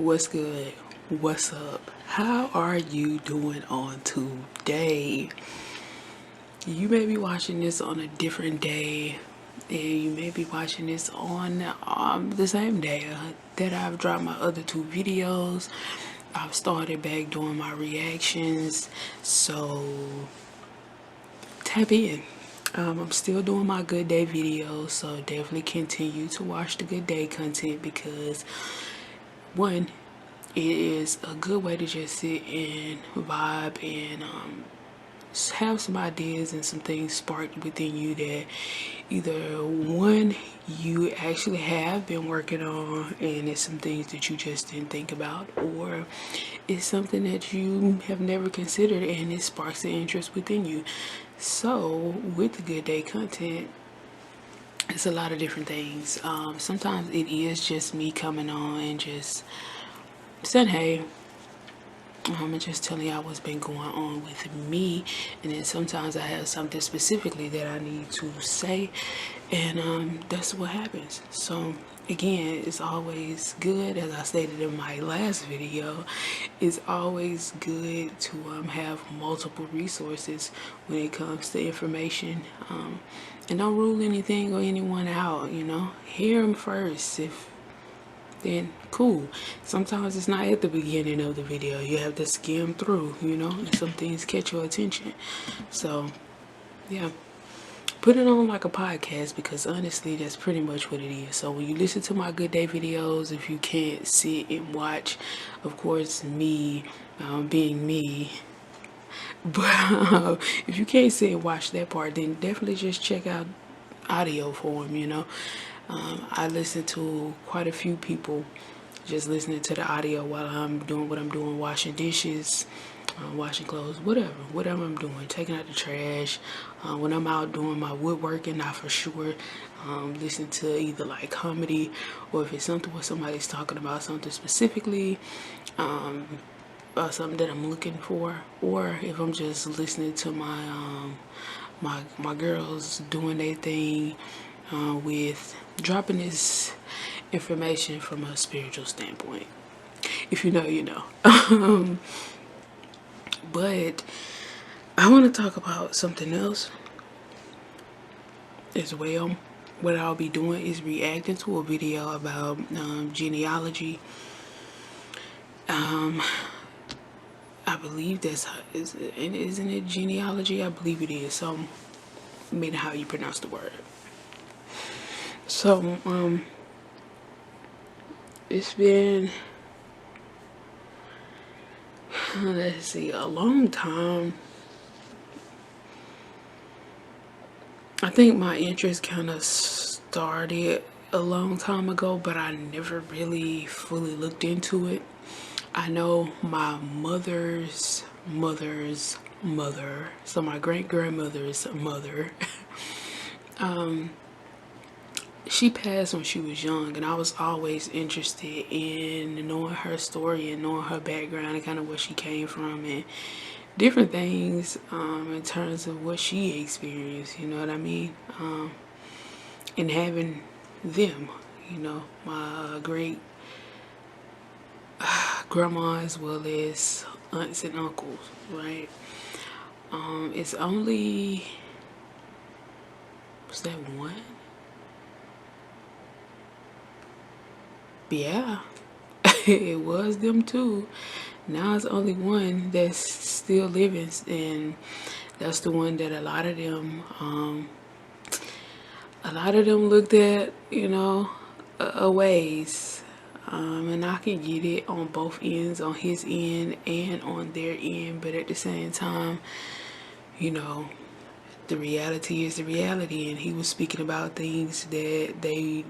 What's good? What's up? How are you doing on today? You may be watching this on a different day, and you may be watching this on the same day that I've dropped my other two videos. I've started back doing my reactions, so tap in. I'm still doing my good day videos, so definitely continue to watch the good day content because one, it is a good way to just sit and vibe and have some ideas and some things sparked within you that either one, you actually have been working on and it's some things that you just didn't think about, or it's something that you have never considered and it sparks the interest within you. So with the good day content, it's a lot of different things. Sometimes it is just me coming on and just saying hey, and just telling y'all what's been going on with me, and then sometimes I have something specifically that I need to say, and that's what happens. So again, it's always good, as I stated in my last video, it's always good to have multiple resources when it comes to information, and don't rule anything or anyone out. Hear them first. If then cool. Sometimes it's not at the beginning of the video. You have to skim through, and some things catch your attention. So yeah, put it on like a podcast, because honestly that's pretty much what it is. So when you listen to my good day videos, if you can't sit and watch, of course, me being me, but if you can't sit and watch that part, then definitely just check out audio form. I listen to quite a few people just listening to the audio while I'm doing what I'm doing, washing dishes, washing clothes, whatever I'm doing, taking out the trash, when I'm out doing my woodworking, I for sure listen to either like comedy, or if it's something where somebody's talking about something specifically, about something that I'm looking for, or if I'm just listening to my girls doing their thing, with dropping this information from a spiritual standpoint. If you know, you know. But I want to talk about something else as well. What I'll be doing is reacting to a video about genealogy. I believe isn't it genealogy? I believe it is. So, meaning how you pronounce the word. So, it's been, let's see, a long time. I think my interest kind of started a long time ago, but I never really fully looked into it. I know my mother's mother's mother, so my great-grandmother's mother, she passed when she was young, and I was always interested in knowing her story and knowing her background and kind of where she came from and different things, in terms of what she experienced, you know what I mean? And having them, my great grandma as well as aunts and uncles, right? It's only, was that one? Yeah, it was them too. Now it's only one that's still living, and that's the one that a lot of them looked at, a ways. And I can get it on both ends, on his end and on their end, but at the same time, the reality is the reality, and he was speaking about things that they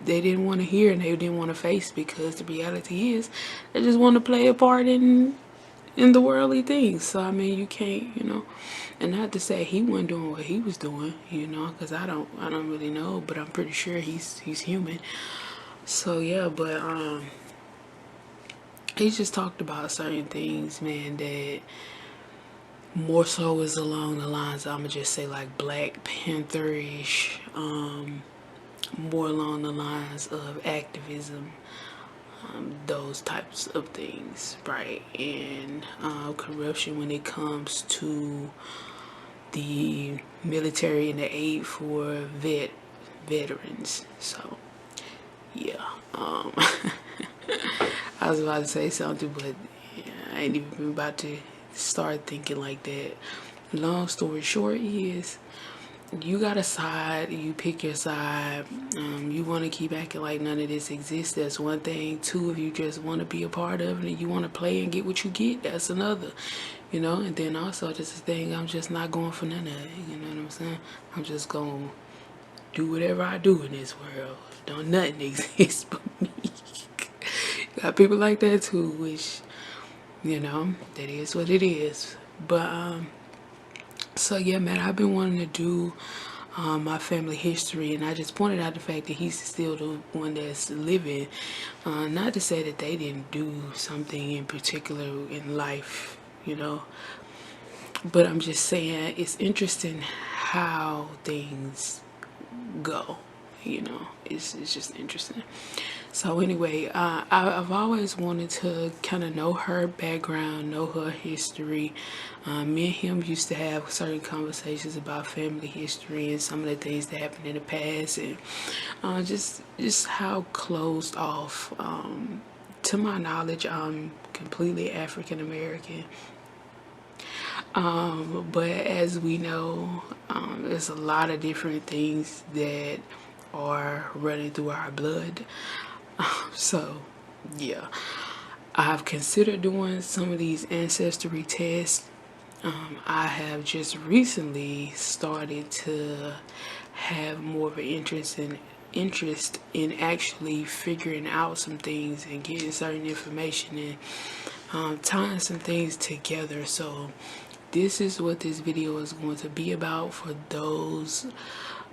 didn't want to hear and they didn't want to face, because the reality is they just want to play a part in the worldly things. So I mean, you can't, and not to say he wasn't doing what he was doing, because I don't really know, but I'm pretty sure he's human. So yeah, but he just talked about certain things, man, that more so is along the lines, I'ma just say like Black Panther-ish, more along the lines of activism, those types of things, right? And corruption when it comes to the military and the aid for veterans. So yeah, I was about to say something, but yeah, I ain't even about to start thinking like that. Long story short is, you got a side, you pick your side. You want to keep acting like none of this exists, that's one thing. Two, if you just want to be a part of it and you want to play and get what you get, that's another. You know, and then also just the thing, I'm just not going for none of it. You know what I'm saying? I'm just going to do whatever I do in this world. Don't nothing exist but me. Got people like that too, which, you know, that is what it is. But so yeah, man, I've been wanting to do my family history, and I just pointed out the fact that he's still the one that's living. Not to say that they didn't do something in particular in life, you know, but I'm just saying it's interesting how things go. You know, it's just interesting. So anyway, I've always wanted to kind of know her background, know her history. Me and him used to have certain conversations about family history and some of the things that happened in the past, and just how closed off. To my knowledge, I'm completely African American. But as we know, there's a lot of different things that are running through our blood. So, yeah, I've considered doing some of these ancestry tests. I have just recently started to have more of an interest in actually figuring out some things and getting certain information and tying some things together. So this is what this video is going to be about for those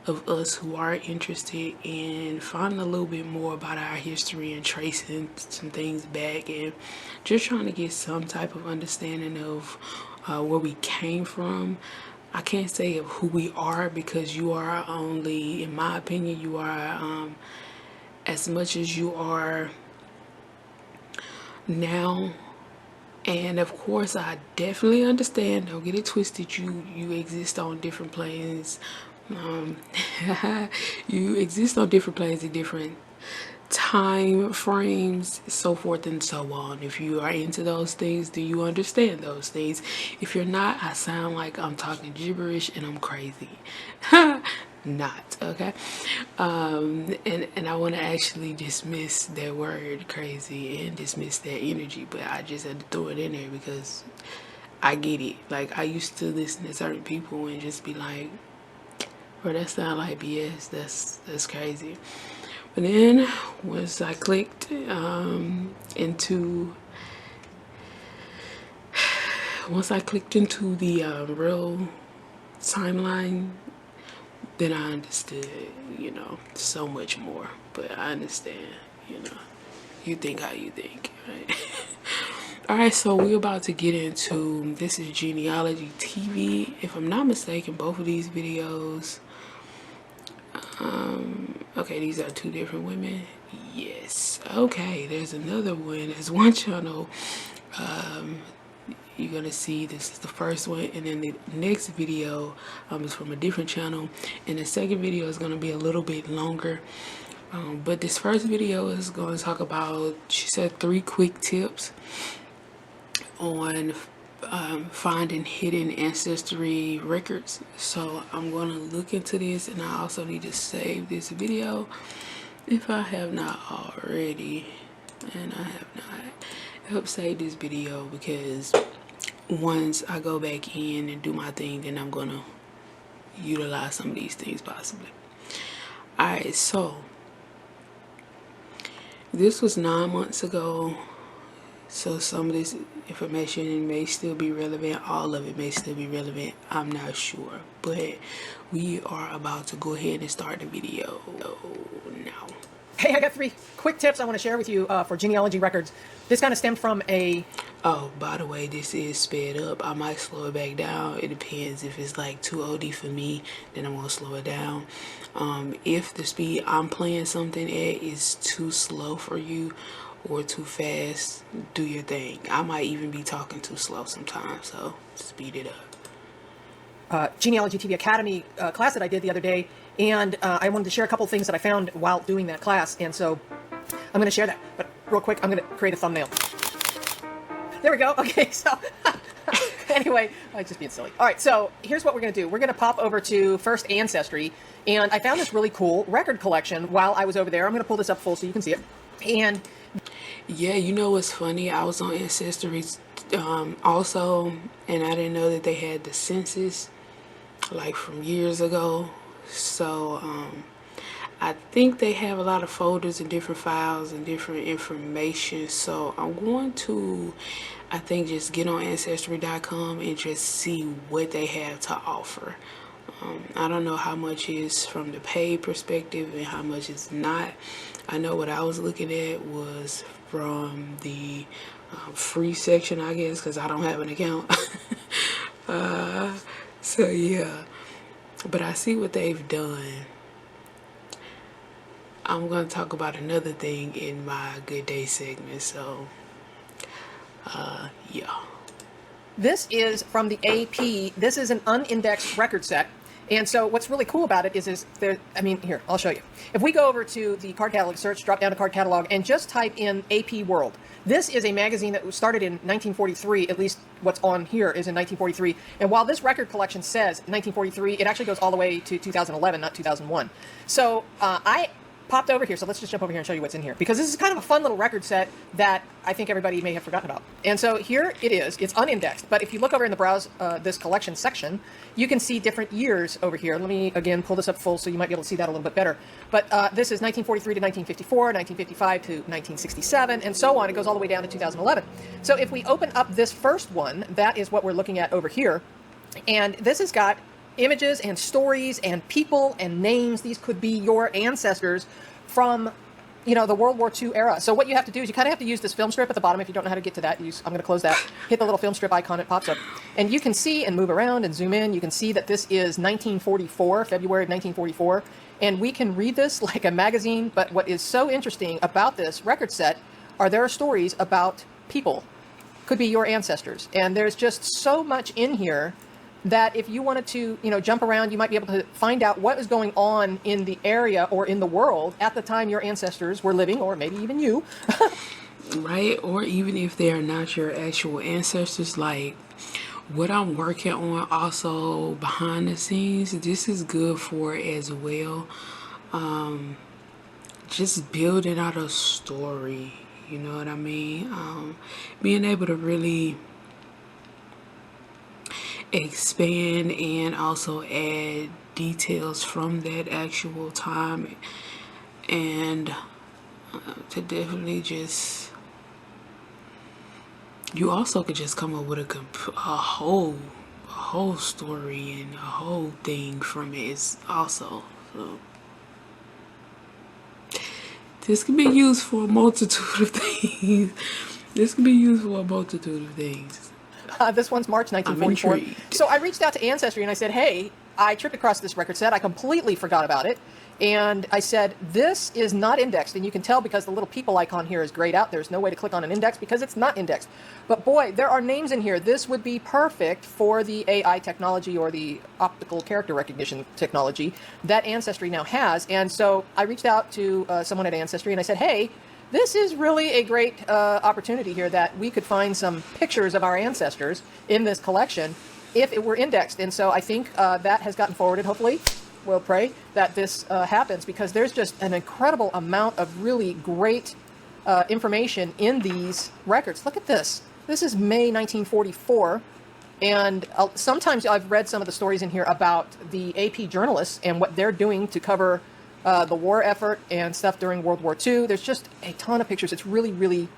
of us who are interested in finding a little bit more about our history and tracing some things back and just trying to get some type of understanding of where we came from. I can't say of who we are, because you are only, in my opinion, you are as much as you are now. And of course, I definitely understand, don't get it twisted, you exist on different planes. You exist on different planes in different time frames, so forth and so on. If you are into those things, do you understand those things? If you're not, I sound like I'm talking gibberish and I'm crazy. Not okay. And I want to actually dismiss that word crazy and dismiss that energy, but I just had to throw it in there because I get it. Like, I used to listen to certain people and just be like, bro, that sound like BS. That's crazy. But then once I clicked into the real timeline, then I understood, you know, so much more. But I understand, you know, you think how you think, right? Alright, so we're about to get into, this is Genealogy TV. If I'm not mistaken, both of these videos, okay, these are two different women. Yes. Okay, there's another one. There's one channel. You're gonna see this is the first one, and then the next video is from a different channel, and the second video is gonna be a little bit longer. But this first video is going to talk about, she said, 3 quick tips on finding hidden ancestry records. So I'm going to look into this, and I also need to save this video if I have not already, and I have not. Help save this video, because once I go back in and do my thing, then I'm going to utilize some of these things possibly. Alright, so this was 9 months ago, so some of this information may still be relevant. All of it may still be relevant. I'm not sure, but we are about to go ahead and start the video now. Hey, I got 3 quick tips I want to share with you for genealogy records. This kind of stemmed from a... Oh, by the way, this is sped up. I might slow it back down. It depends. If it's like too OD for me, then I'm going to slow it down. If the speed I'm playing something at is too slow for you, or too fast, do your thing. I might even be talking too slow sometimes, so speed it up. Genealogy TV Academy class that I did the other day, and I wanted to share a couple things that I found while doing that class, and so I'm going to share that. But real quick, I'm going to create a thumbnail. There we go. Okay, so anyway, I'm just being silly. All right, so here's what we're going to do. We're going to pop over to First Ancestry, and I found this really cool record collection while I was over there. I'm going to pull this up full so you can see it. And yeah, you know what's funny? I was on Ancestry also, and I didn't know that they had the census like from years ago. So I think they have a lot of folders and different files and different information. So I'm going to, I think, just get on Ancestry.com and just see what they have to offer. I don't know how much is from the paid perspective and how much is not. I know what I was looking at was from the free section, I guess, because I don't have an account. So yeah, but I see what they've done. I'm going to talk about another thing in my Good Day segment, so yeah. this is from the AP. This is an unindexed record set. And so what's really cool about it is there, I mean, here, I'll show you. If we go over to the card catalog search, drop down to card catalog, and just type in AP World. This is a magazine that was started in 1943, at least what's on here is in 1943. And while this record collection says 1943, it actually goes all the way to 2011, not 2001. So I popped over here, so let's just jump over here and show you what's in here, because this is kind of a fun little record set that I think everybody may have forgotten about. And so here it is. It's unindexed, but if you look over in the browse this collection section, you can see different years over here. Let me again pull this up full so you might be able to see that a little bit better. But this is 1943 to 1954, 1955 to 1967, and so on. It goes all the way down to 2011. So if we open up this first one, that is what we're looking at over here, and this has got images and stories and people and names. These could be your ancestors from, you know, the World War II era. So what you have to do is you kind of have to use this film strip at the bottom. If you don't know how to get to that, I'm going to close that. Hit the little film strip icon, it pops up. And you can see and move around and zoom in. You can see that this is 1944, February of 1944. And we can read this like a magazine. But what is so interesting about this record set are there are stories about people. Could be your ancestors. And there's just so much in here that if you wanted to, you know, jump around, you might be able to find out what is going on in the area or in the world at the time your ancestors were living, or maybe even you. Right? Or even if they are not your actual ancestors, like what I'm working on also behind the scenes, this is good for as well. Just building out a story, you know what I mean? Being able to really expand and also add details from that actual time, and to definitely just, you also could just come up with a whole story and a whole thing from it is also, so this can be used for a multitude of things. This can be used for a multitude of things. This one's March 1944. So I reached out to Ancestry and I said, hey, I tripped across this record set. I completely forgot about it. And I said, this is not indexed. And you can tell because the little people icon here is grayed out. There's no way to click on an index because it's not indexed. But boy, there are names in here. This would be perfect for the AI technology or the optical character recognition technology that Ancestry now has. And so I reached out to someone at Ancestry and I said, hey, this is really a great opportunity here that we could find some pictures of our ancestors in this collection if it were indexed. And so I think that has gotten forwarded. Hopefully, we'll pray that this happens, because there's just an incredible amount of really great information in these records. Look at this. This is May 1944. And sometimes I've read some of the stories in here about the AP journalists and what they're doing to cover the war effort and stuff during World War II. There's just a ton of pictures. It's really, really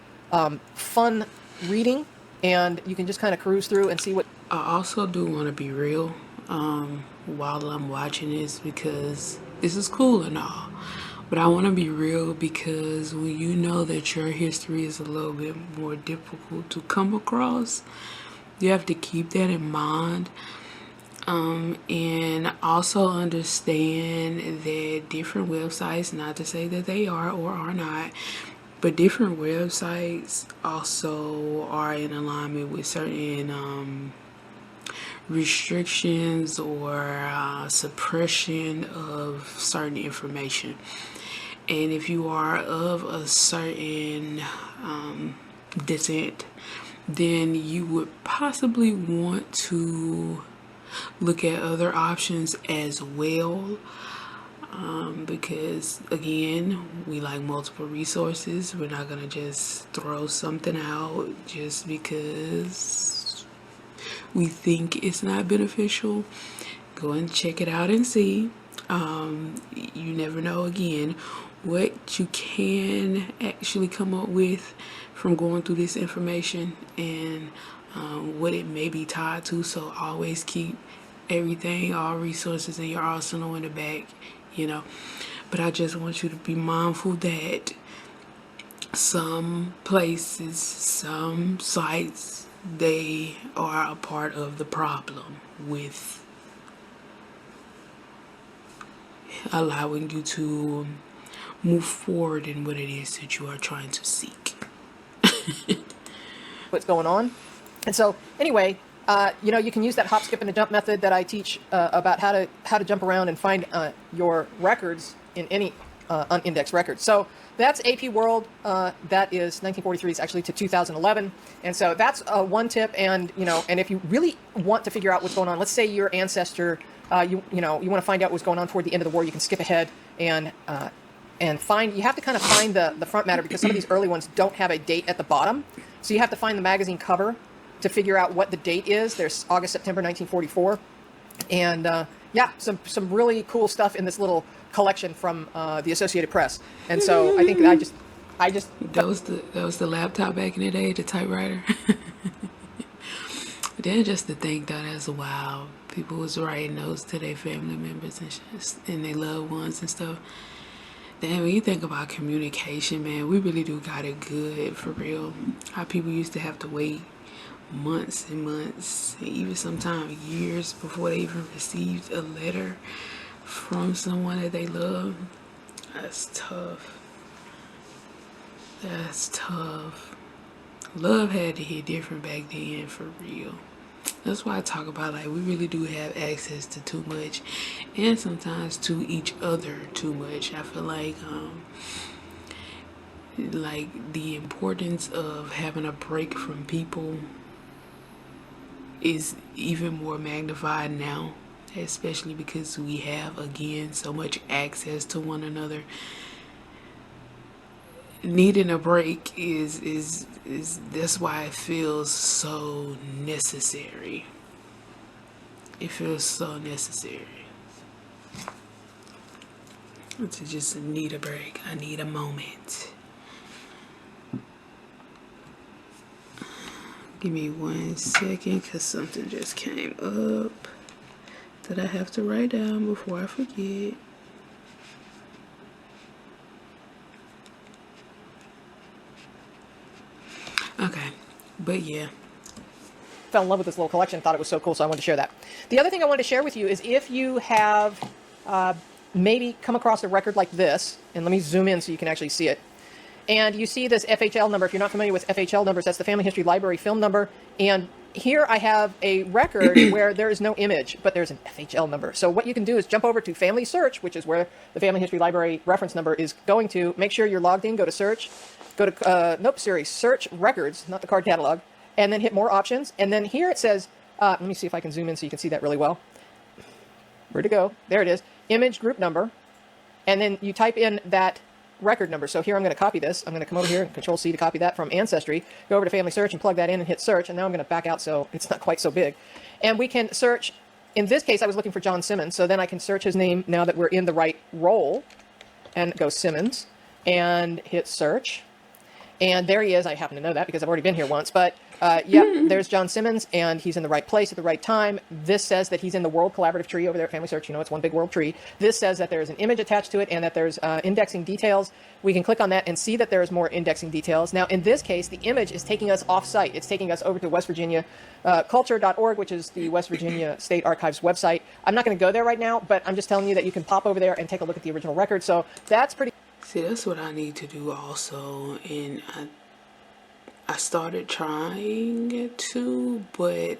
fun reading, and you can just kind of cruise through and see what... I also do want to be real while I'm watching this, because this is cool and all, but I want to be real, because when you know that your history is a little bit more difficult to come across, you have to keep that in mind. And also understand that different websites, not to say that they are or are not, But different websites also are in alignment with certain restrictions or suppression of certain information. And if you are of a certain descent, then you would possibly want to look at other options as well. Because again, we like multiple resources. We're not gonna just throw something out just because we think it's not beneficial. Go and check it out and see. You never know, again, what you can actually come up with from going through this information, and what it may be tied to. So always keep everything, all resources in your arsenal in the back, But I just want you to be mindful that some places, some sites, they are a part of the problem with allowing you to move forward in what it is that you are trying to seek. What's going on. And so anyway, you can use that hop, skip, and a jump method that I teach about how to jump around and find your records in any unindexed record. So that's AP World. That is 1943 is actually to 2011. And so that's one tip. And, and if you really want to figure out what's going on, let's say your ancestor, you want to find out what's going on toward the end of the war, you can skip ahead and find, you have to kind of find the front matter, because some of these early ones don't have a date at the bottom. So you have to find the magazine cover to figure out what the date is. There's August, September 1944. And some really cool stuff in this little collection from the Associated Press. And so I think I just that was the laptop back in the day, the typewriter. Then just to think that as wild, people was writing notes to their family members and their loved ones and stuff. Then when you think about communication, man, we really do got it good, for real. How people used to have to wait months and months, and even sometimes years, before they even received a letter from someone that they love. That's tough. That's tough. Love had to hit different back then, for real. That's why I talk about, like, we really do have access to too much, and sometimes to each other too much. I feel like the importance of having a break from people is even more magnified now, especially because we have, again, so much access to one another. Needing a break is that's why it feels so necessary. It feels so necessary to just need a break. I need a moment. Give me 1 second, because something just came up that I have to write down before I forget. Okay, but yeah. Fell in love with this little collection, thought it was so cool, so I wanted to share that. The other thing I wanted to share with you is if you have maybe come across a record like this, and let me zoom in so you can actually see it. And you see this FHL number. If you're not familiar with FHL numbers, that's the Family History Library film number. And here I have a record where there is no image, but there's an FHL number. So what you can do is jump over to Family Search, which is where the Family History Library reference number is going to. Make sure you're logged in, go to search, go to, search records, not the card catalog, and then hit more options. And then here it says, let me see if I can zoom in so you can see that really well. Where'd it go? There it is. Image group number. And then you type in that record number. So here I'm going to copy this. I'm going to come over here and Control-C to copy that from Ancestry. Go over to Family Search and plug that in and hit search. And now I'm going to back out so it's not quite so big. And we can search. In this case, I was looking for John Simmons. So then I can search his name now that we're in the right role. And go Simmons. And hit search. And there he is. I happen to know that because I've already been here once. But there's John Simmons, and he's in the right place at the right time. This says that he's in the World Collaborative Tree over there at Family Search. You know, it's one big world tree. This says that there's an image attached to it and that there's indexing details. We can click on that and see that there's more indexing details. Now, in this case, the image is taking us off-site. It's taking us over to West Virginia culture.org, which is the West Virginia State Archives website. I'm not going to go there right now, but I'm just telling you that you can pop over there and take a look at the original record. So that's pretty... See, that's what I need to do also, and I started trying to, but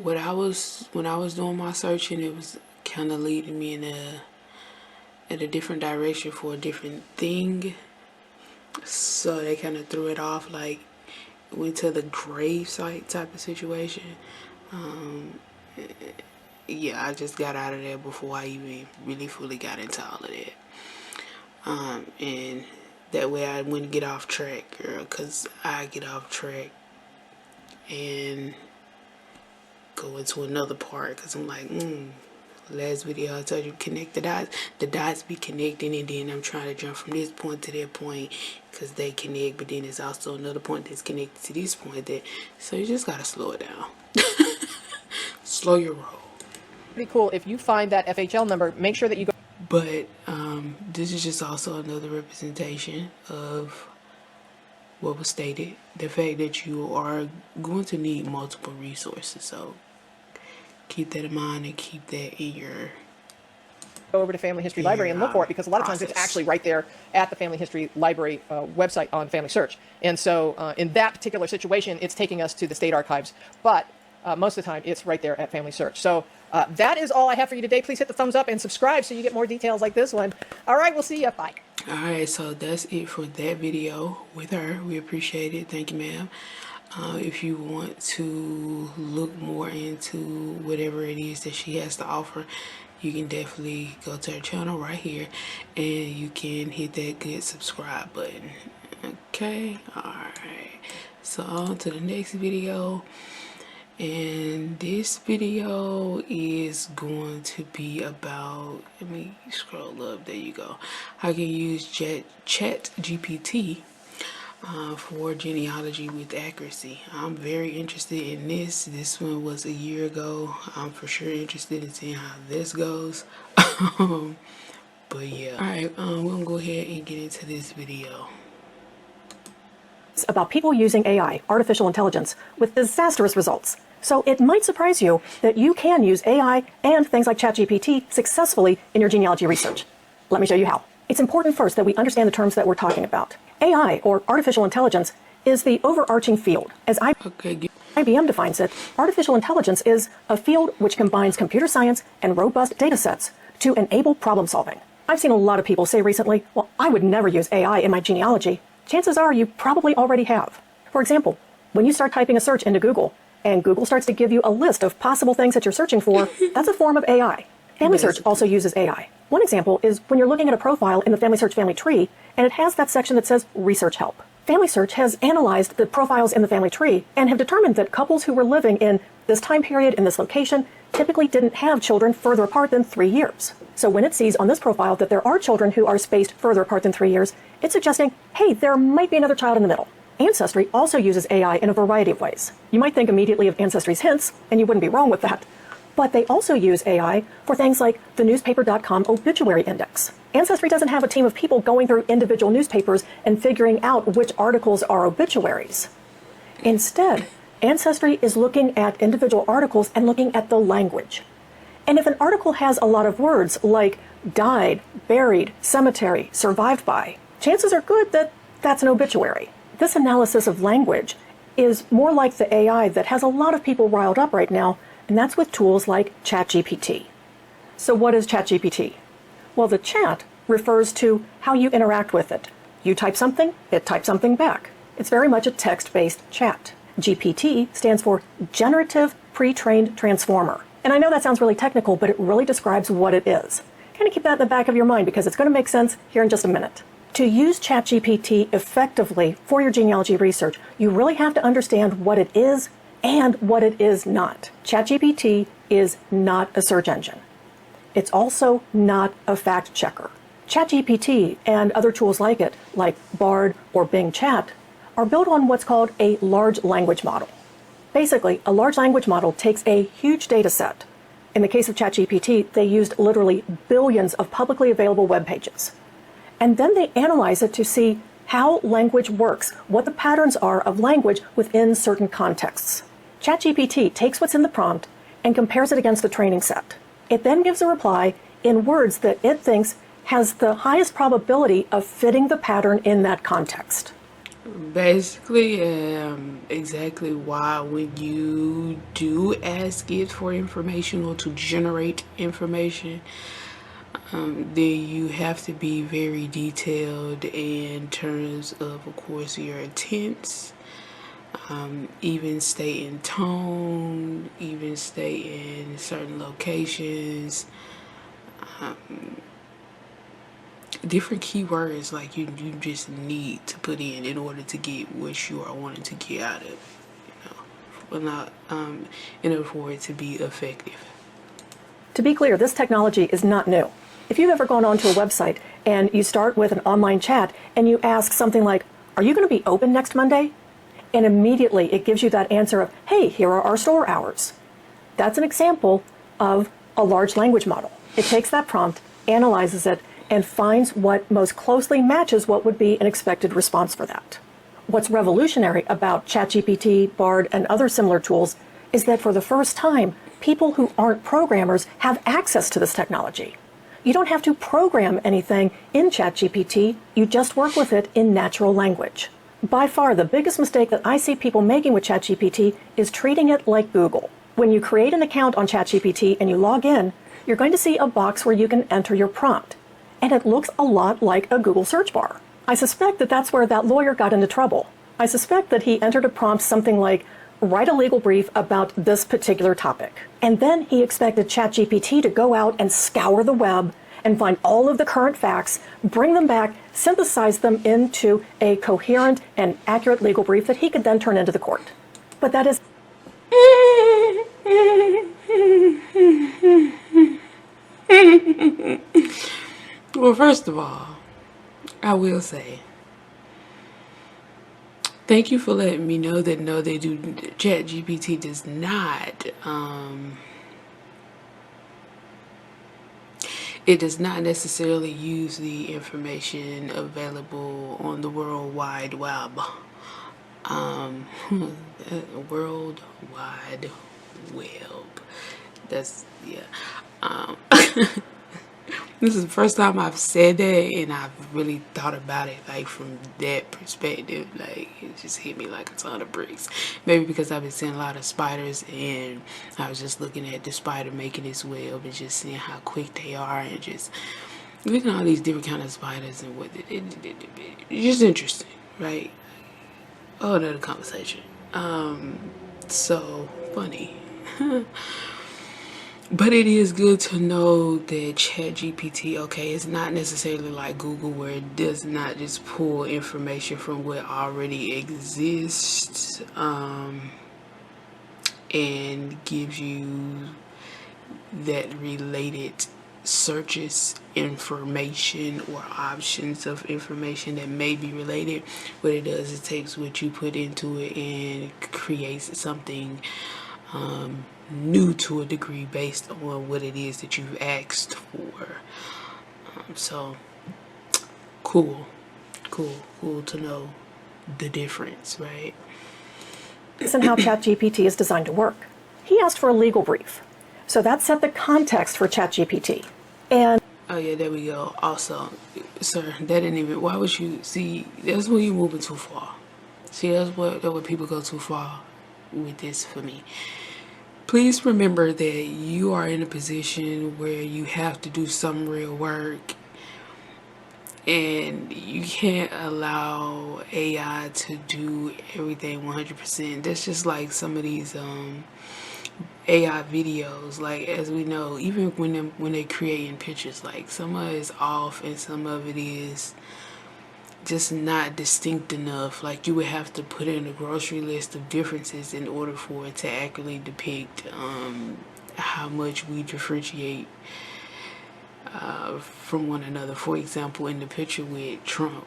when I was doing my searching, it was kind of leading me in a different direction for a different thing. So they kind of threw it off, like went to the grave site type of situation. Yeah, I just got out of there before I even really fully got into all of that. And that way I wouldn't get off track, girl, because I get off track and go into another part because I'm like, last video I told you connect the dots be connecting, and then I'm trying to jump from this point to that point because they connect, but then there's also another point that's connected to this point. So you just gotta slow it down. Slow your roll. Pretty cool. If you find that FHL number, make sure that you go. But this is just also another representation of what was stated, the fact that you are going to need multiple resources. So keep that in mind and keep that in your Go over to Family History Library and look for it, because a lot of times it's actually right there at the Family History Library website on Family Search. And so in that particular situation, it's taking us to the state archives, but most of the time it's right there at Family Search. So that is all I have for you today. Please hit the thumbs up and subscribe so you get more details like this one. All right, we'll see you. Bye. All right, so that's it for that video with her. We appreciate it. Thank you, ma'am. If you want to look more into whatever it is that she has to offer, you can definitely go to her channel right here, and you can hit that good subscribe button. Okay, all right, so on to the next video. And this video is going to be about, let me scroll up, there you go. I can use ChatGPT for genealogy with accuracy. I'm very interested in this. This one was a year ago. I'm for sure interested in seeing how this goes. But yeah, all right, we're gonna go ahead and get into this video. About people using AI, artificial intelligence, with disastrous results. So it might surprise you that you can use AI and things like ChatGPT successfully in your genealogy research. Let me show you how. It's important first that we understand the terms that we're talking about. AI, or artificial intelligence, is the overarching field. As IBM defines it, artificial intelligence is a field which combines computer science and robust data sets to enable problem solving. I've seen a lot of people say recently, well, I would never use AI in my genealogy. Chances are you probably already have. For example, when you start typing a search into Google, and Google starts to give you a list of possible things that you're searching for, that's a form of AI. Family Search also uses AI. One example is when you're looking at a profile in the Family Search family tree, and it has that section that says Research Help. Family Search has analyzed the profiles in the family tree and have determined that couples who were living in this time period in this location typically didn't have children further apart than 3 years. So when it sees on this profile that there are children who are spaced further apart than 3 years, it's suggesting, hey, there might be another child in the middle. Ancestry also uses AI in a variety of ways. You might think immediately of Ancestry's hints, and you wouldn't be wrong with that. But they also use AI for things like the newspaper.com obituary index. Ancestry doesn't have a team of people going through individual newspapers and figuring out which articles are obituaries. Instead, Ancestry is looking at individual articles and looking at the language. And if an article has a lot of words like died, buried, cemetery, survived by, chances are good that that's an obituary. This analysis of language is more like the AI that has a lot of people riled up right now, and that's with tools like ChatGPT. So what is ChatGPT? Well, the chat refers to how you interact with it. You type something, it types something back. It's very much a text-based chat. GPT stands for Generative Pre-trained Transformer. And I know that sounds really technical, but it really describes what it is. Kind of keep that in the back of your mind because it's going to make sense here in just a minute. To use ChatGPT effectively for your genealogy research, you really have to understand what it is and what it is not. ChatGPT is not a search engine. It's also not a fact checker. ChatGPT and other tools like it, like Bard or Bing Chat, are built on what's called a large language model. Basically, a large language model takes a huge data set. In the case of ChatGPT, they used literally billions of publicly available web pages. And then they analyze it to see how language works, what the patterns are of language within certain contexts. ChatGPT takes what's in the prompt and compares it against the training set. It then gives a reply in words that it thinks has the highest probability of fitting the pattern in that context. Basically, exactly why when you do ask it for information or to generate information, then you have to be very detailed in terms of course, your intents, even stay in tone, even stay in certain locations, different keywords like you just need to put in order to get what you are wanting to get out of it, but not in order for it to be effective. To be clear, this technology is not new. If you've ever gone onto a website and you start with an online chat and you ask something like, "Are you going to be open next Monday?" And immediately it gives you that answer of, "Hey, here are our store hours." That's an example of a large language model. It takes that prompt, analyzes it, and finds what most closely matches what would be an expected response for that. What's revolutionary about ChatGPT, Bard, and other similar tools is that for the first time, people who aren't programmers have access to this technology. You don't have to program anything in ChatGPT, you just work with it in natural language. By far, the biggest mistake that I see people making with ChatGPT is treating it like Google. When you create an account on ChatGPT and you log in, you're going to see a box where you can enter your prompt. And it looks a lot like a Google search bar. I suspect that that's where that lawyer got into trouble. I suspect that he entered a prompt something like, "Write a legal brief about this particular topic." And then he expected ChatGPT to go out and scour the web and find all of the current facts, bring them back, synthesize them into a coherent and accurate legal brief that he could then turn into the court. But that is Well, first of all, I will say thank you for letting me know that no, they do. ChatGPT does not. It does not necessarily use the information available on the World Wide Web. World Wide Web. That's yeah. This is the first time I've said that, and I've really thought about it like from that perspective. Like it just hit me like a ton of bricks. Maybe because I've been seeing a lot of spiders, and I was just looking at the spider making its web and just seeing how quick they are, and just looking at all these different kind of spiders and what it's just interesting, right? Oh, another conversation. So funny. But it is good to know that ChatGPT, okay, it's not necessarily like Google where it does not just pull information from what already exists and gives you that related searches information or options of information that may be related. What it does, it takes what you put into it and creates something new to a degree based on what it is that you've asked for. So cool to know the difference, right? and how ChatGPT is designed to work. He asked for a legal brief. So that set the context for ChatGPT. And Oh yeah, there we go. Also, sir, that didn't even. Why would you see? That's when you're moving too far. See, that's where people go too far with this for me. Please remember that you are in a position where you have to do some real work, and you can't allow AI to do everything 100%. That's just like some of these AI videos. Like as we know, even when they creating pictures, like some of it is off and some of it is just not distinct enough. Like you would have to put in a grocery list of differences in order for it to accurately depict how much we differentiate from one another. For example, in the picture with Trump,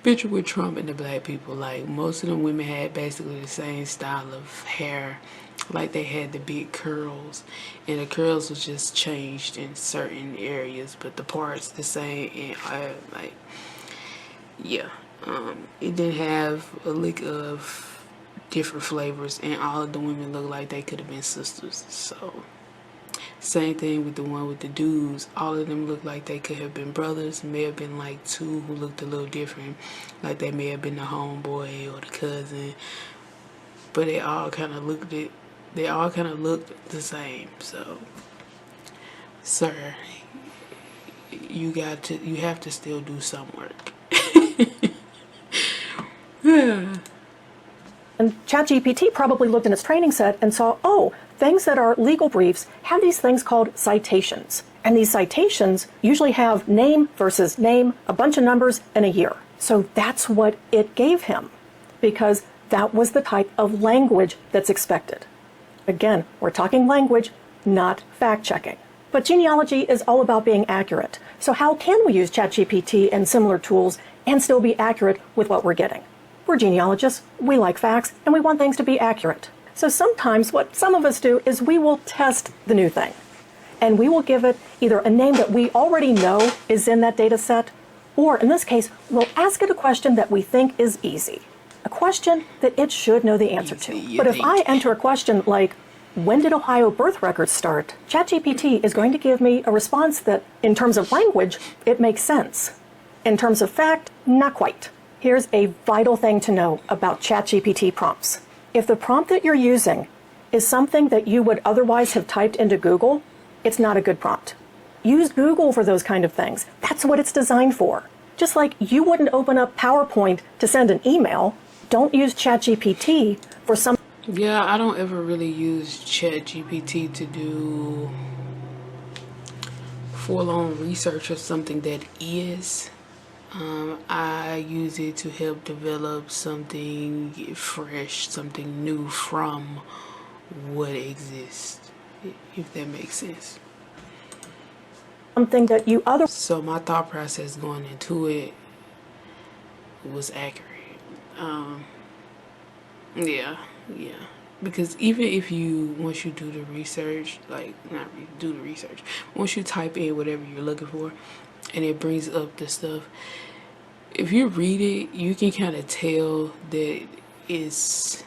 picture with Trump and the black people, like most of them women had basically the same style of hair. Like they had the big curls, and the curls was just changed in certain areas, but the parts the same. And like, yeah, it didn't have a lick of different flavors, and all of the women looked like they could have been sisters. So Same thing with the one with the dudes. All of them look like they could have been brothers. May have been like two who looked a little different. Like they may have been the homeboy or the cousin. But they all kind of looked the same. So, sir, you have to still do some work. Yeah. And ChatGPT probably looked in its training set and saw, oh, things that are legal briefs have these things called citations. And these citations usually have name versus name, a bunch of numbers, and a year. So that's what it gave him, because that was the type of language that's expected. Again, we're talking language, not fact-checking. But genealogy is all about being accurate. So how can we use ChatGPT and similar tools and still be accurate with what we're getting? We're genealogists, we like facts, and we want things to be accurate. So sometimes what some of us do is we will test the new thing. And we will give it either a name that we already know is in that data set, or in this case, we'll ask it a question that we think is easy. A question that it should know the answer to. But if I enter a question like, when did Ohio birth records start? ChatGPT is going to give me a response that, in terms of language, it makes sense. In terms of fact, not quite. Here's a vital thing to know about ChatGPT prompts. If the prompt that you're using is something that you would otherwise have typed into Google, it's not a good prompt. Use Google for those kind of things. That's what it's designed for. Just like you wouldn't open up PowerPoint to send an email, don't use ChatGPT for some... Yeah, I don't ever really use ChatGPT to do full-on research of something that is. I use it to help develop something fresh, something new from what exists, if that makes sense. Something that you other... So my thought process going into it was accurate. Yeah. Because even if once you do the research, once you type in whatever you're looking for, and it brings up the stuff, if you read it, you can kind of tell that it's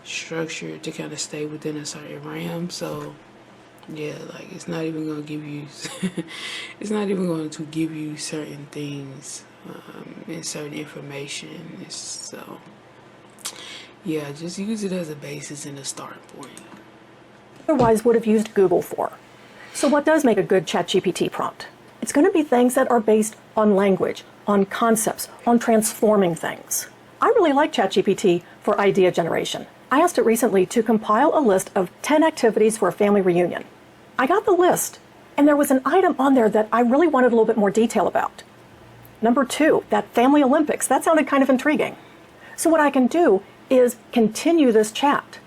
structured to kind of stay within a certain realm. So yeah, like it's not even going to give you certain things and certain information. So yeah, just use it as a basis and a start point. Otherwise would have used Google for. So what does make a good ChatGPT prompt? It's going to be things that are based on language, on concepts, on transforming things. I really like ChatGPT for idea generation. I asked it recently to compile a list of 10 activities for a family reunion. I got the list, and there was an item on there that I really wanted a little bit more detail about. Number 2, that family Olympics. That sounded kind of intriguing. So what I can do is continue this chat.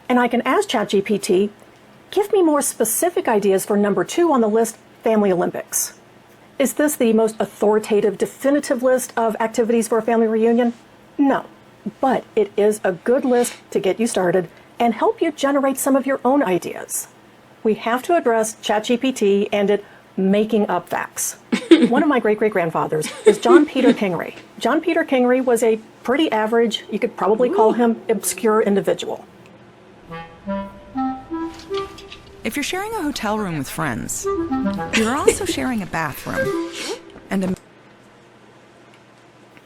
And I can ask ChatGPT, give me more specific ideas for number 2 on the list, family Olympics. Is this the most authoritative, definitive list of activities for a family reunion? No, but it is a good list to get you started and help you generate some of your own ideas. We have to address ChatGPT and it making up facts. One of my great-great-grandfathers is John Peter Kingery. John Peter Kingery was a pretty average, you could probably call him obscure individual. If you're sharing a hotel room with friends, you're also sharing a bathroom. And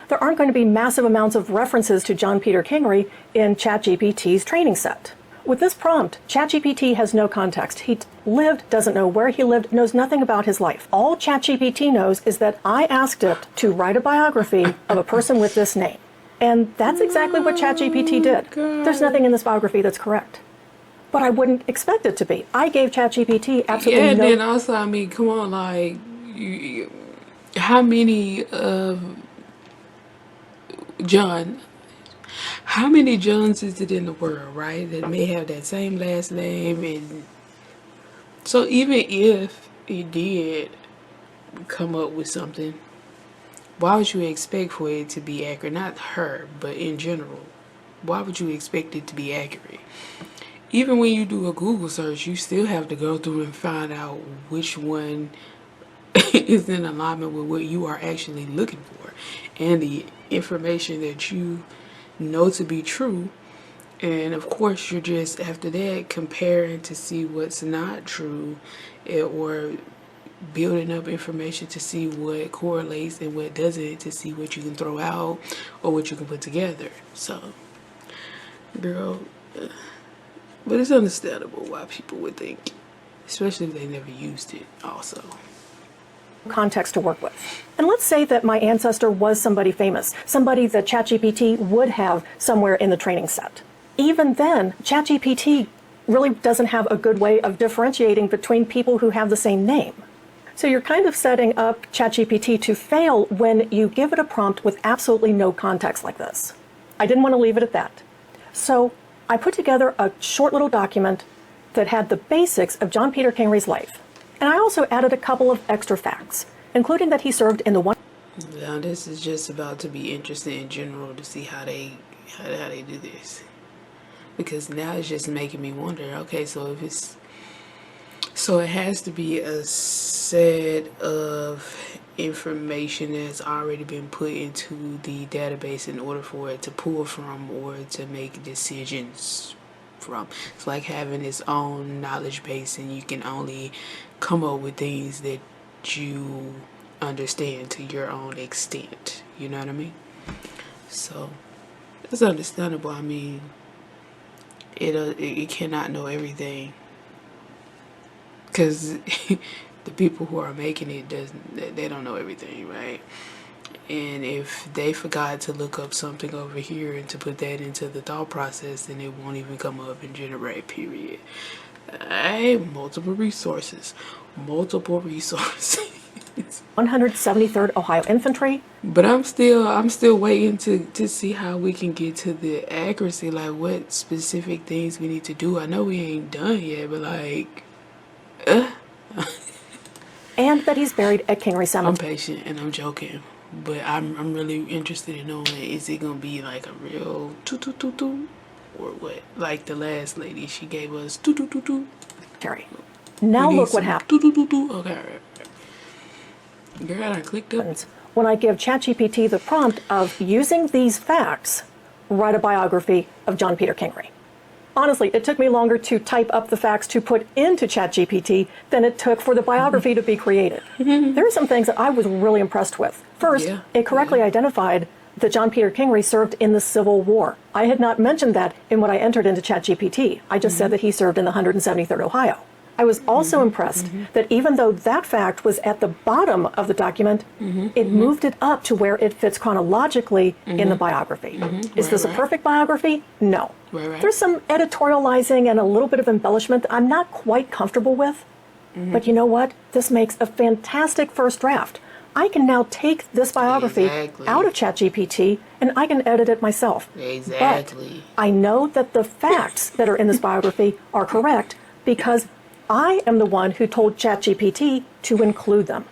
there aren't going to be massive amounts of references to John Peter Kingery in ChatGPT's training set. With this prompt, ChatGPT has no context. He lived, doesn't know where he lived, knows nothing about his life. All ChatGPT knows is that I asked it to write a biography of a person with this name. And that's exactly what ChatGPT did. There's nothing in this biography that's correct. But I wouldn't expect it to be. I gave ChatGPT absolutely no... Yeah, and then also, I mean, come on, like, how many Johns is it in the world, right? That may have that same last name. And so even if it did come up with something, why would you expect for it to be accurate? Not her, but in general. Why would you expect it to be accurate? Even when you do a Google search, you still have to go through and find out which one is in alignment with what you are actually looking for. And the information that you know to be true And of course, you're just after that comparing to see what's not true, or building up information to see what correlates and what doesn't, to see what you can throw out or what you can put together. So, girl, but it's understandable why people would think, especially if they never used it also. Context to work with. And let's say that my ancestor was somebody famous, somebody that ChatGPT would have somewhere in the training set. Even then, ChatGPT really doesn't have a good way of differentiating between people who have the same name. So you're kind of setting up ChatGPT to fail when you give it a prompt with absolutely no context like this. I didn't want to leave it at that. So I put together a short little document that had the basics of John Peter Kingery's life. And I also added a couple of extra facts, including that he served in the one. Now this is just about to be interesting in general to see how they do this, because now it's just making me wonder. Okay, so it has to be a set of information that's already been put into the database in order for it to pull from or to make decisions from. It's like having its own knowledge base, and you can only come up with things that you understand to your own extent. You know what I mean? So it's understandable. I mean, it cannot know everything, because the people who are making it they don't know everything, right? And if they forgot to look up something over here and to put that into the thought process, then it won't even come up and generate, period. Multiple resources. 173rd Ohio Infantry. But I'm still waiting to see how we can get to the accuracy, like what specific things we need to do. I know we ain't done yet, but like, And that he's buried at Kingery I'm Cemetery. patient and I'm joking, but I'm really interested in knowing, is it gonna be like a real two, or what? Like the last lady, she gave us two. Now look what happens Okay, right. Girl, I clicked up. when I give ChatGPT the prompt of, using these facts, write a biography of John Peter Kingery. Honestly, it took me longer to type up the facts to put into ChatGPT than it took for the biography to be created. There are some things that I was really impressed with. First, it correctly identified that John Peter Kingery served in the Civil War. I had not mentioned that in what I entered into ChatGPT. I just said that he served in the 173rd Ohio. I was also impressed that even though that fact was at the bottom of the document, it moved it up to where it fits chronologically in the biography. Is this a perfect biography? No. There's some editorializing and a little bit of embellishment that I'm not quite comfortable with. But you know what? This makes a fantastic first draft. I can now take this biography out of ChatGPT and I can edit it myself. But I know that the facts that are in this biography are correct because I am the one who told ChatGPT to include them.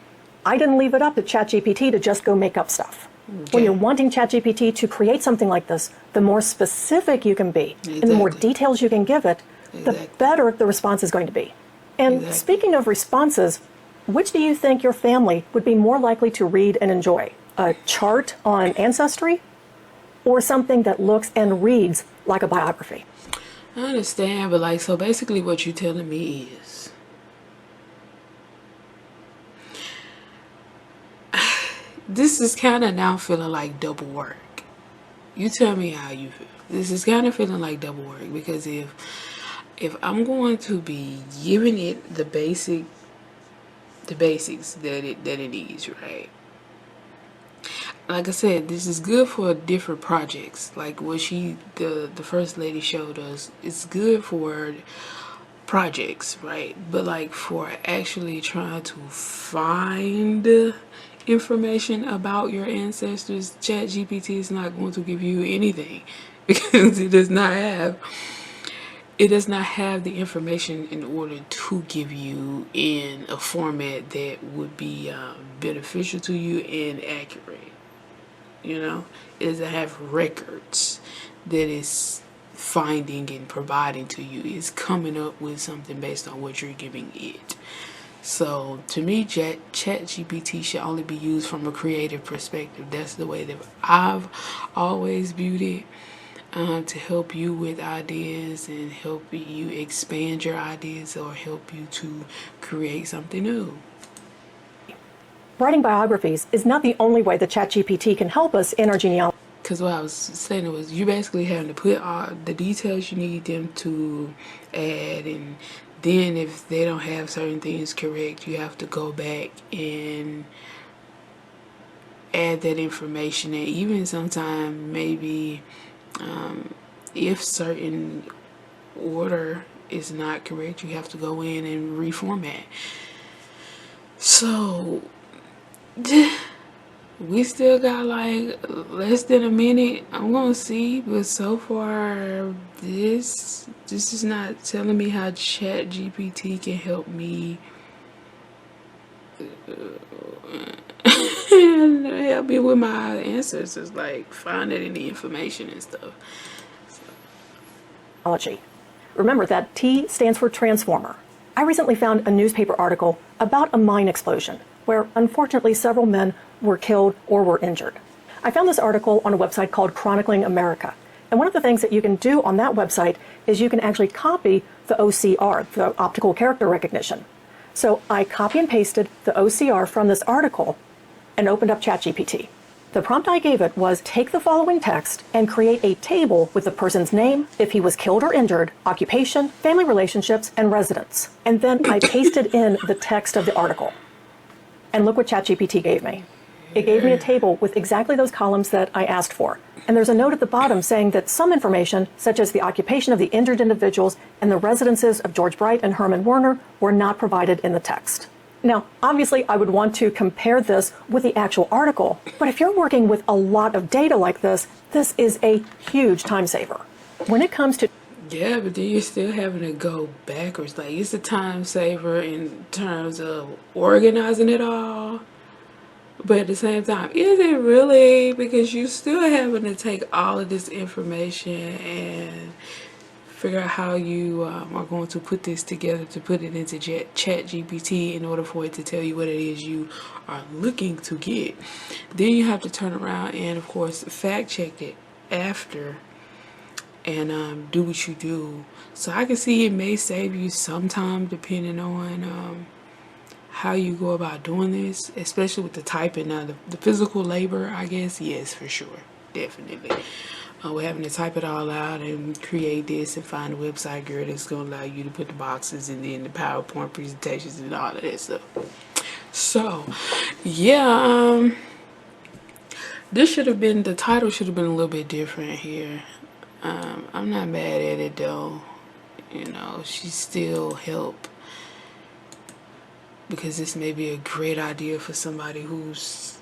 I didn't leave it up to ChatGPT to just go make up stuff. When you're wanting ChatGPT to create something like this, the more specific you can be and the more details you can give it, the better the response is going to be. And speaking of responses, which do you think your family would be more likely to read and enjoy? A chart on Ancestry or something that looks and reads like a biography? I understand, but like, so basically what you're telling me is, this is kind of now feeling like double work. You tell me how you feel. This is kind of feeling like double work, because if I'm going to be giving it the basics that it needs, right? Like I said, this is good for different projects. Like what the first lady showed us, it's good for projects, right? But like for actually trying to find information about your ancestors, ChatGPT is not going to give you anything because it does not have the information in order to give you in a format that would be beneficial to you and accurate. You know, it doesn't have records that is finding and providing to you. It's coming up with something based on what you're giving it. So to me, ChatGPT should only be used from a creative perspective. That's the way that I've always viewed it. to help you with ideas and help you expand your ideas or help you to create something new. Writing biographies is not the only way that ChatGPT can help us in our genealogy. Because what I was saying was you basically having to put all the details you need them to add, and then if they don't have certain things correct, you have to go back and add that information. And even sometimes maybe if certain order is not correct, you have to go in and reformat. So we still got like less than a minute. I'm gonna see, but so far this is not telling me how ChatGPT can help me help me with my answers. It's like finding any information and stuff. Remember that T stands for transformer. I recently found a newspaper article about a mine explosion where unfortunately several men were killed or were injured. I found this article on a website called Chronicling America. And one of the things that you can do on that website is you can actually copy the OCR, the optical character recognition. So I copy and pasted the OCR from this article and opened up ChatGPT. The prompt I gave it was take the following text and create a table with the person's name, if he was killed or injured, occupation, family relationships, and residence. And then I pasted in the text of the article. And look what ChatGPT gave me. It gave me a table with exactly those columns that I asked for. And there's a note at the bottom saying that some information, such as the occupation of the injured individuals and the residences of George Bright and Herman Werner, were not provided in the text. Now, obviously, I would want to compare this with the actual article, but if you're working with a lot of data like this, this is a huge time saver. When it comes to Yeah, but then you're still having to go backwards. Like, it's a time saver in terms of organizing it all. But at the same time, is it really? Because you still having to take all of this information and figure out how you are going to put this together to put it into ChatGPT in order for it to tell you what it is you are looking to get. Then you have to turn around and, of course, fact check it after and do what you do. So I can see it may save you some time depending on how you go about doing this, especially with the typing. Now, the physical labor, I guess, yes, for sure, definitely. We're having to type it all out and create this and find a website girl that's going to allow you to put the boxes and then the PowerPoint presentations and all of that stuff. So, yeah, this should have been, the title should have been a little bit different here. I'm not mad at it though. You know, she still help, because this may be a great idea for somebody who's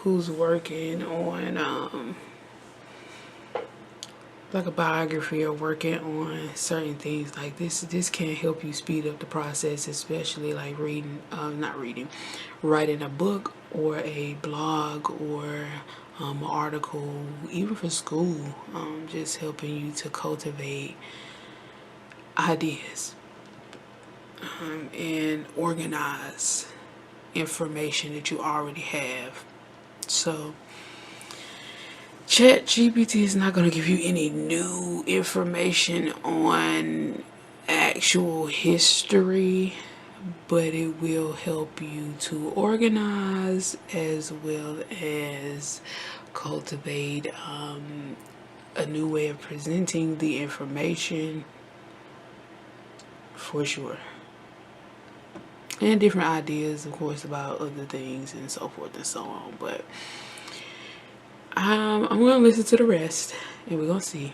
working on like a biography or working on certain things like this. This can help you speed up the process, especially like writing a book or a blog or an article, even for school, just helping you to cultivate ideas and organize information that you already have. So ChatGPT is not going to give you any new information on actual history, but it will help you to organize as well as cultivate a new way of presenting the information, for sure. And different ideas, of course, about other things and so forth and so on. But I'm going to listen to the rest and we're going to see.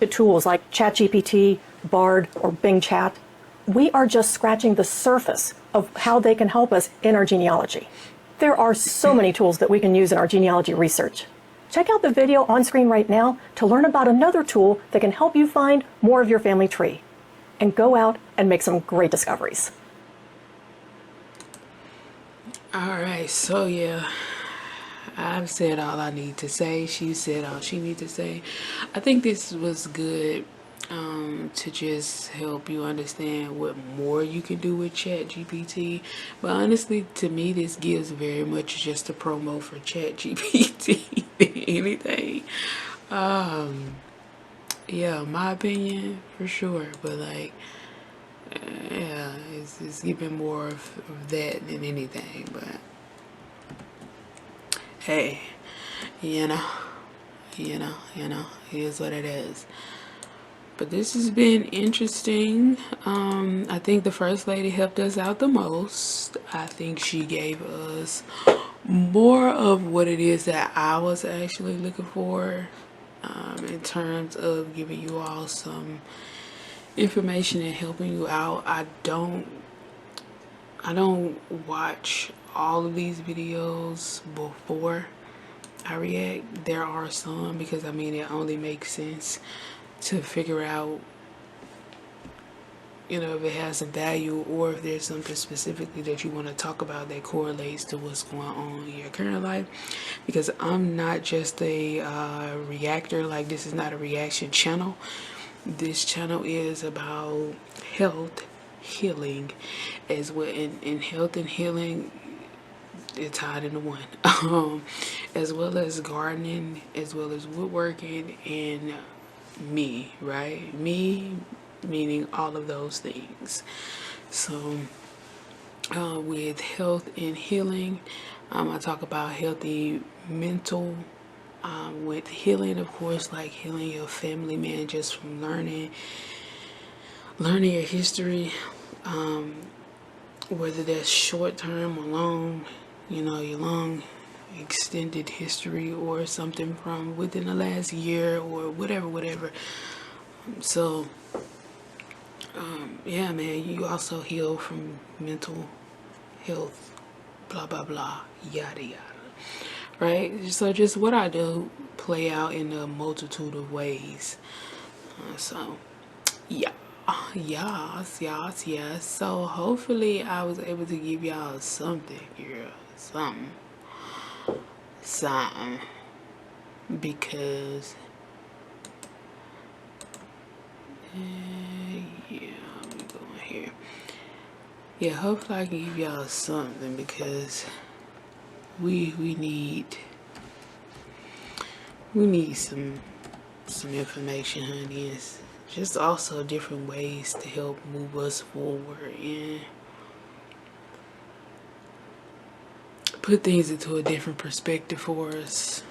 tools like ChatGPT, Bard, or Bing Chat, we are just scratching the surface of how they can help us in our genealogy. There are so many tools that we can use in our genealogy research. Check out the video on screen right now to learn about another tool that can help you find more of your family tree. And go out and make some great discoveries. Alright, so yeah, I've said all I need to say. She said all she needs to say. I think this was good to just help you understand what more you can do with ChatGPT. But honestly, to me, this gives very much just a promo for ChatGPT than anything. yeah, my opinion for sure. But like, yeah, it's giving more of that than anything. But hey, you know, it is what it is. But this has been interesting. I think the First Lady helped us out the most. I think she gave us more of what it is that I was actually looking for, in terms of giving you all some information and helping you out. I don't watch all of these videos before I react. There are some, because I mean it only makes sense to figure out, if it has some value, or if there's something specifically that you want to talk about that correlates to what's going on in your current life. Because I'm not just a reactor. Like, this is not a reaction channel. This channel is about health, healing, as well. And health and healing is tied into one. As well as gardening, as well as woodworking, and me, right? Me meaning all of those things. So with health and healing, I talk about healthy mental, with healing, of course, like healing your family, man, just from learning your history, whether that's short term or long, your long extended history, or something from within the last year, or whatever. So yeah, man, you also heal from mental health, blah blah blah, yada yada, right? So just what I do play out in a multitude of ways. So yeah, yes. So hopefully I was able to give y'all something, girl, something, because yeah, we going here. Yeah, hopefully I can give y'all something, because we need some information, honey. It's just also different ways to help move us forward and put things into a different perspective for us.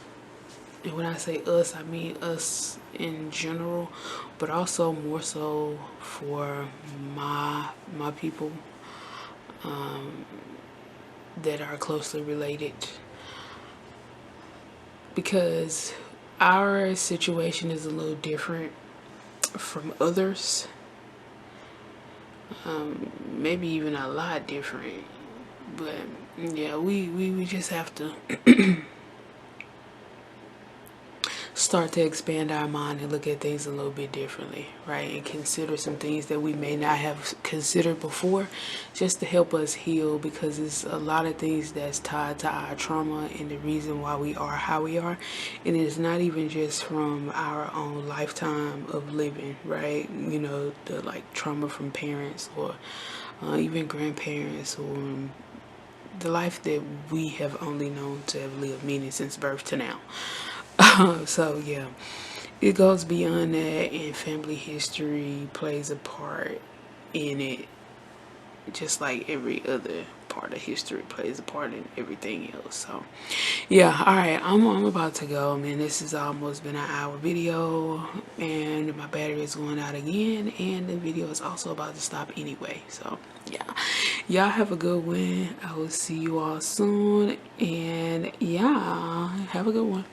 And when I say us, I mean us in general, but also more so for my people, that are closely related, because our situation is a little different from others, maybe even a lot different. But yeah, we just have to start to expand our mind and look at things a little bit differently, right? And consider some things that we may not have considered before, just to help us heal, because it's a lot of things that's tied to our trauma and the reason why we are how we are. And it's not even just from our own lifetime of living, right? The like trauma from parents, or even grandparents, or the life that we have only known to have lived, meaning since birth to now. So yeah, it goes beyond that, and family history plays a part in it, just like every other part of history plays a part in everything else. So yeah, all right, I'm about to go, man. This has almost been an hour video, and my battery is going out again, and the video is also about to stop anyway. So yeah, y'all have a good one. I will see you all soon, and yeah, have a good one.